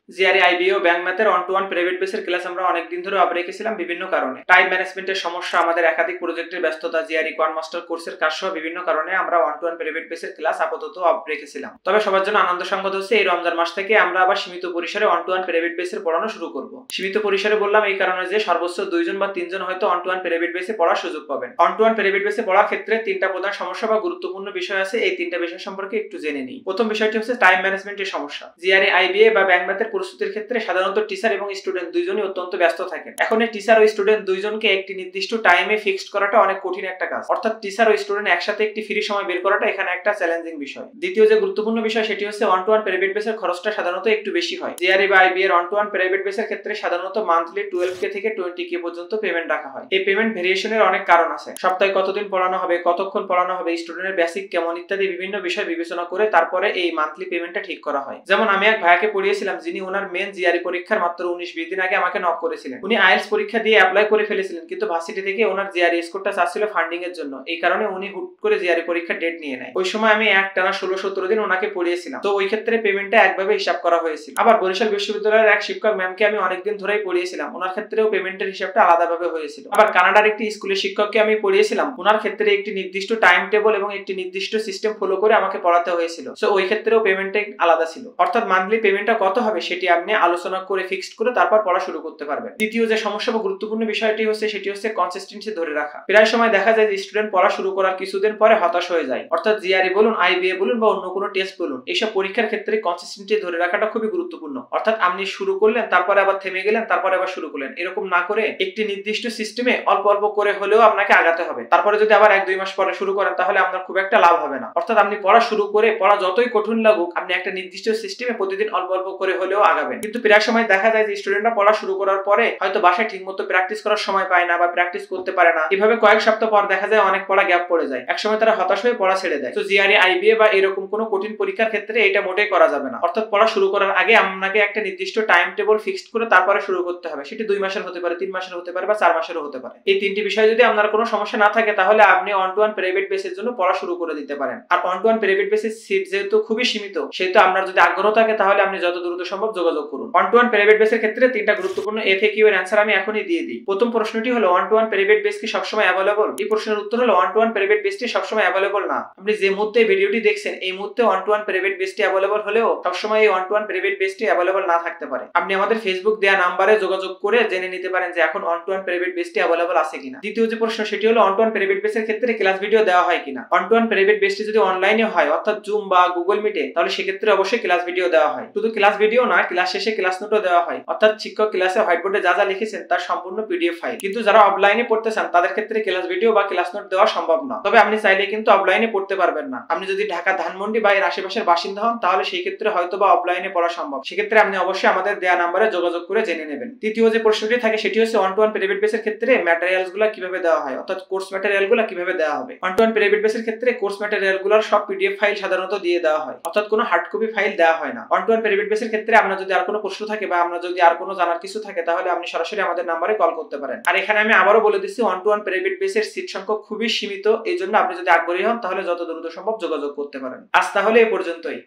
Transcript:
GRE IB ও bank ম্যাথের one two one private বেসের class আমরা অনেক দিন ধরে অফ রেখেছিলাম বিভিন্ন কারণে। টাইম ম্যানেজমেন্টের সমস্যা, আমাদের একাধিক প্রজেক্টের ব্যস্ততা, জিআরই কোয়ান্ট মাস্টার কোর্সের কাজ সহ বিভিন্ন কারণে আমরা ওয়ান টু ওয়ান প্রাইভেট বেসের ক্লাস আপাতত অফ রেখেছিলাম। তবে সবার জন্য আনন্দ সংবাদ হচ্ছে এই রমজান মাস থেকে আমরা আবার সীমিত পরিসরে ওয়ান টু ওয়ান প্রাইভেট বেসের পড়ানো শুরু করব। সীমিত পরিসরে বললাম এই কারণে যে সর্বোচ্চ 2 জন বা 3 জন হয়তো ওয়ান টু ওয়ান প্রাইভেট বেসে পড়ার সুযোগ পাবেন। ওয়ান টু ওয়ান প্রাইভেট বেসে পড়ার ক্ষেত্রে তিনটা প্রধান সমস্যা বা গুরুত্বপূর্ণ বিষয় আছে, এই তিনটা বিষয় সম্পর্কে একটু জেনে নিই। প্রথম বিষয়টি হচ্ছে টাইম ম্যানেজমেন্টের সমস্যা। জিআরই আইবিএ বা ব্যাংক ম্যাথের প্রস্তুতির ক্ষেত্রে সাধারণত টিচার এবং স্টুডেন্ট দুইজনই অত্যন্ত ব্যস্ত থাকেন। এখন এই টিচার ও স্টুডেন্ট দুইজনকে একটি নির্দিষ্ট টাইমে ফিক্সড করাটা অনেক কঠিন একটা কাজ, অর্থাৎ টিচার ও স্টুডেন্ট একসাথে একটি ফ্রি সময় বের করাটা এখানে একটা চ্যালেঞ্জিং বিষয়। দ্বিতীয় যে গুরুত্বপূর্ণ বিষয় সেটি হচ্ছে ওয়ান টু ওয়ান প্রাইভেট বেসের খরচটা সাধারণত একটু বেশি হয়। জিআরই বা আইবি এর ওয়ান টু ওয়ান প্রাইভেট বেসের ক্ষেত্রে সাধারণত মান্থলি 12K থেকে 20K পর্যন্ত পেমেন্ট রাখা হয়। এই পেমেন্ট ভেরিয়েশনের অনেক কারণ আছে। সপ্তাহে কতদিন পড়ানো হবে, কতক্ষণ পড়ানো হবে, স্টুডেন্টের বেসিক কেমন ইত্যাদি বিভিন্ন বিষয় বিবেচনা করে তারপরে এই মান্থলি পেমেন্টটা ঠিক করা হয়। যেমন আমি এক ভাইয়াকে পড়িয়েছিলাম যিনি ওনার মেন জিআরই পরীক্ষার মাত্র 19-20 দিন আগে আমাকে নক করেছিলেন। উনি আইএলটিএস পরীক্ষা দিয়ে অ্যাপ্লাই করে ফেলেছিলেন, কিন্তু ভার্সিটি থেকে ওনার জিআরই স্কোরটা চাচ্ছিল ফান্ডিং এর জন্য। এই কারণে উনি হুট করে জিআরই পরীক্ষার ডেট নিয়ে নেয়। ওই সময় আমি একটানা 16-17 দিন ওনাকে পড়িয়েছিলাম, তো ওই ক্ষেত্রে পেমেন্টটা একভাবে হিসাব করা হয়েছিল। আবার বরিশাল বিশ্ববিদ্যালয়ের এক শিক্ষক ম্যামকে আমি অনেকদিন ধরেই পড়িয়েছিলাম, ওনার ক্ষেত্রেও পেমেন্টের হিসাবটা আলাদাভাবে হয়েছিল। আবার কানাডার একটি স্কুলের শিক্ষককে আমি পড়িয়েছিলাম, ওনার ক্ষেত্রে একটি নির্দিষ্ট টাইম টেবল এবং একটি নির্দিষ্ট সিস্টেম ফলো করে আমাকে পড়াতে হয়েছিল, সো ওই ক্ষেত্রেও পেমেন্টটা আলাদা ছিল। অর্থাৎ মান্থলি পেমেন্টটা কত হবে সেটি আপনি আলোচনা করে ফিক্সড করে তারপর পড়া শুরু করতে পারবেন। দ্বিতীয় যে সমস্যা বা গুরুত্বপূর্ণ বিষয়টি হচ্ছে সেটি হচ্ছে কনসিস্টেন্সি ধরে রাখা। প্রায় সময় দেখা যায় যে স্টুডেন্ট পড়া শুরু করার কিছুদিন পরে হতাশ হয়ে যায়। অর্থাৎ জিআরই বলুন, আইবিএ বলুন বা অন্য কোনো টেস্ট বলুন, এইসব পরীক্ষার ক্ষেত্রে কনসিস্টেন্সি ধরে রাখাটা খুবই গুরুত্বপূর্ণ। অর্থাৎ আপনি শুরু করলেন, তারপরে আবার থেমে গেলেন, তারপরে আবার শুরু করলেন, এরকম না করে একটি নির্দিষ্ট সিস্টেমে অল্প অল্প করে হলেও আপনাকে আগাতে হবে। তারপরে যদি আবার 1-2 মাস পরে শুরু করেন তাহলে আপনার খুব একটা লাভ হবে না। অর্থাৎ আপনি পড়া শুরু করে পড়া যতই কঠিন লাগুক, আপনি একটা নির্দিষ্ট সিস্টেমে প্রতিদিন অল্প অল্প করে হলেও আগাবেন। কিন্তু প্রায় সময় দেখা যায় যে স্টুডেন্টরা পড়া শুরু করার পরে হয়তো বাসায় ঠিকমতো প্র্যাকটিস করার সময় পায় না বা প্র্যাকটিস করতে পারে না। এভাবে কয়েক সপ্তাহ পর দেখা যায় অনেক পড়া গ্যাপ পড়ে যায়, একসময় তারা হতাশ হয়ে পড়া ছেড়ে দেয়। তো জিআরই আইবিএ বা এরকম কোনো কঠিন পরীক্ষার ক্ষেত্রে এটা মোটেই করা যাবে না। অর্থাৎ পড়া শুরু করার আগে আপনাকে একটা নির্দিষ্ট টাইম টেবল ফিক্সড করে তারপরে শুরু করতে হবে। সেটি 2 মাসের হতে পারে, 3 মাসের হতে পারে বা 4 মাসেরও হতে পারে। এই তিনটি বিষয় যদি আপনার কোনো সমস্যা না থাকে তাহলে আপনি ওয়ান টু ওয়ান প্রাইভেট বেসের জন্য পড়া শুরু করে দিতে পারেন। আর ওয়ান টু ওয়ান প্রাইভেট বেসের সিট যেহেতু খুবই সীমিত, সেহেতু আপনার যদি আগ্রহ থাকে তাহলে আপনি যত দ্রুত সম্ভব যোগাযোগ করুন। ওয়ান টু ওয়ান প্রাইভেট বেসের ক্ষেত্রে তিনটা গুরুত্বপূর্ণ এফএকিউ এর অ্যানসার আমি এখনই দিয়ে দিই। প্রথম প্রশ্নটি হলো one two one private base কি সবসময় অ্যাভেলেবল? এই প্রশ্নের উত্তর হলো ওয়ান টু ওয়ান প্রাইভেট বেসটি সবসময় অ্যাভেলেবল না। আপনি যে মুহূর্তে ভিডিওটি দেখছেন এই মুহূর্তে ওয়ান টু ওয়ান প্রাইভেট বেসটি অ্যাভেলেবল হলেও সবসময় এই ওয়ান টু ওয়ান প্রাইভেট বেসটি অ্যাভেলেবল না থাকতে পারে। আপনি আমাদের ফেসবুক দেয়া নাম্বারে যোগাযোগ করে জেনে নিতে পারেন যে এখন ওয়ান টু ওয়ান প্রাইভেট বেসটি অ্যাভেলেবল আছে কিনা। দ্বিতীয় যে প্রশ্ন সেটি হলো ওয়ান টু ওয়ান প্রাইভেট বেসের ক্ষেত্রে ক্লাস ভিডিও দেওয়া হয় কিনা। ওয়ান টু ওয়ান প্রাইভেট বেসটি যদি অনলাইনে হয় অর্থাৎ জুম বা গুগল মিটে, তাহলে সেক্ষেত্রে অবশ্যই ক্লাস ভিডিও দেওয়া হয়। শুধু ক্লাস ভিডিও না, ক্লাস শেষে ক্লাস নোটও দেওয়া হয়, অর্থাৎ শিক্ষক ক্লাসে হোয়াইট বোর্ডে যা যা লিখেছেন তার সম্পূর্ণ পিডিএফ ফাইল। কিন্তু যারা অফলাইনে পড়তে চান তাদের ক্ষেত্রে ক্লাস ভিডিও বা ক্লাস নোট দেওয়া সম্ভব না। তবে আপনি চাইলে কিন্তু অফলাইনে পড়তে পারবেন না। আপনি যদি ঢাকা ধানমন্ডি বা এর আশেপাশের বাসিন্দা হন তাহলে সেই ক্ষেত্রে হয়তো বা অফলাইনে পড়া সম্ভব। সেক্ষেত্রে আপনি অবশ্যই আমাদের দেয়া নাম্বারে যোগাযোগ করে জেনে নেবেন। তৃতীয় যে প্রশ্নটি থাকে সেটি হচ্ছে ওয়ান টু ওয়ান প্রাইভেট বেসের ক্ষেত্রে ম্যাটেরিয়ালস গুলো কিভাবে দেওয়া হয়, অর্থাৎ কোর্স ম্যাটেরিয়াল গুলো কিভাবে দেওয়া হবে। ওয়ান টু ওয়ান প্রাইভেট বেসের ক্ষেত্রে কোর্স ম্যাটেরিয়াল গুলোর সব পিডিএফ ফাইল সাধারণত দিয়ে দেওয়া হয়, অর্থাৎ কোনো হার্ড কপি ফাইল দেওয়া হয় না। ওয়ান টু ওয়ান প্রাইভেট বেসের ক্ষেত্রে আপনার যদি আর কোনো প্রশ্ন থাকে বা আপনার যদি আর কোনো জানার কিছু থাকে তাহলে আপনি সরাসরি আমাদের নাম্বারে কল করতে পারেন। আর এখানে আমি আবারও বলে দিচ্ছি ওয়ান টু ওয়ান প্রাইভেট বেসের সিট সংখ্যা খুবই সীমিত, এই জন্য আপনি যদি আগ্রহী হন তাহলে যত দ্রুত সম্ভব যোগাযোগ করতে পারেন। আজ তাহলে এ পর্যন্তই।